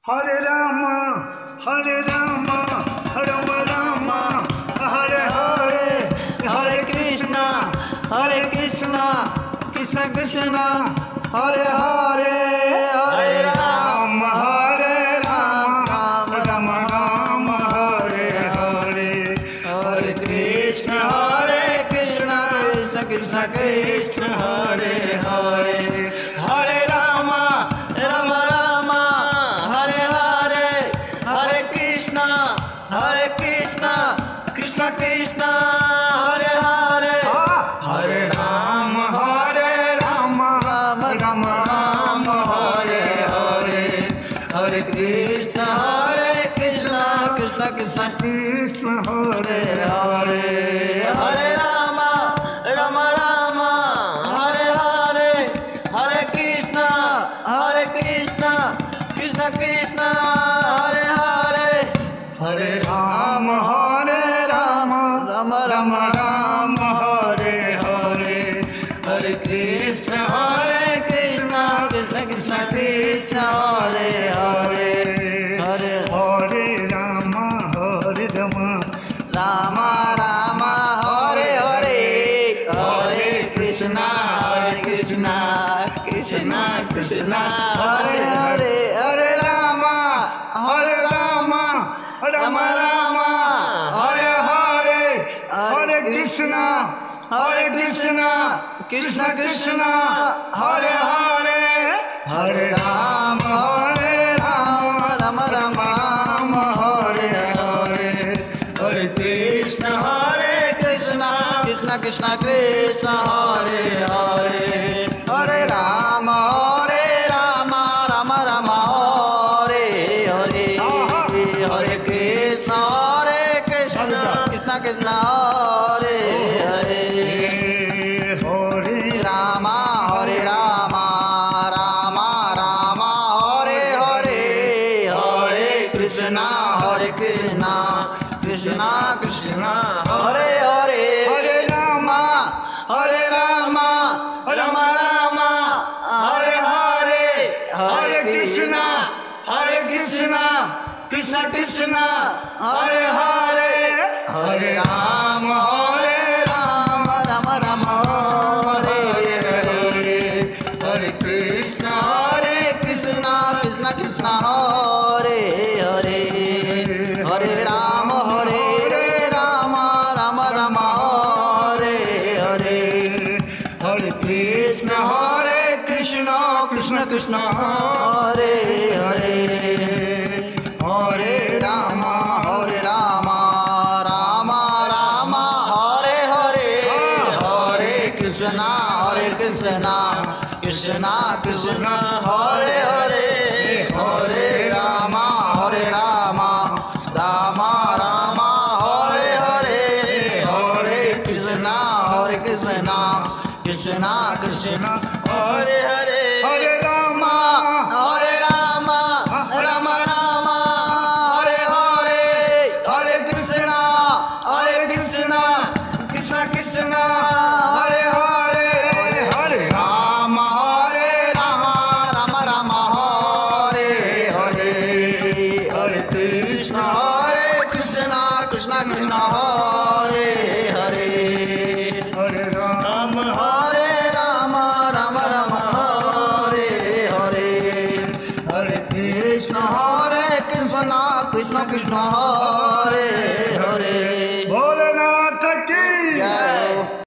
Hare Rama, Hare Rama, Rama Rama, Hare Hare, Hare Krishna, Krishna Krishna, Hare Hare, Hare Rama, Hare Rama, Rama Rama, Hare Hare, Hare Krishna, Krishna Krishna, Hare Hare, Hare Rama, Rama Rama, Hare Hare, Hare Krishna, Krishna Krishna, Hare Hare, Hare Rama, Hare Rama, Rama Rama Rama, Hare Hare, Hare Krishna, Krishna Krishna, Krishna Hare Hare Hare Rama, Rama Rama, Hare Hare, Hare Krishna, Krishna Krishna, Hare Hare, Hare Rama, Hare Rama, Rama Rama Rama, Rama, Hare Hare, Hare Krishna, Krishna Krishna, Hare Hare, Hare Hare Rama, Hare Rama, Rama Rama, Hare Hare, Hare Krishna, Krishna Krishna, Hare Hare, Hare Rama, Hare Rama, Rama Rama, Hare Hare, Hare Krishna, Krishna Krishna, Hare Hare, Hare Rama, Hare Rama, Rama Rama, Hare Hare, Hare Krishna, Krishna Krishna, Hare Hare, Hare Rama, Rama Rama, Hare Hare, Hare Krishna, Krishna Krishna, Hare Hare, Hare Rama, Rama Rama, Hare Hare, Hare Krishna, Krishna Krishna, Hare Hare, Hare Rama, Hare Rama, Rama Rama, Hare Hare, Hare Krishna, Krishna Krishna, Hare Hare, Hare Rama, Hare Rama, Rama Rama, Hare Hare, Hare Krishna, Krishna Krishna, Hare Hare, Hare Rama, Rama Rama, Hare Hare, Hare Krishna, Krishna Krishna, Hare Hare, Hare Rama, Rama Rama, Hare Hare, Hare Krishna, Krishna Krishna, Hare Hare, Hare Rama, Rama Rama, Hare Hare, Hare Krishna, Krishna Hare Hare, Hare Rama, Rama Rama, Hare Hare, Hare Krishna, Krishna Hare Hare, Hare Rama, Rama Rama, Hare Hare, Hare Krishna, Krishna Hare Hare, Hare Rama, Hare Rama, Rama Rama, Hare Hare, Hare Krishna, Krishna Hare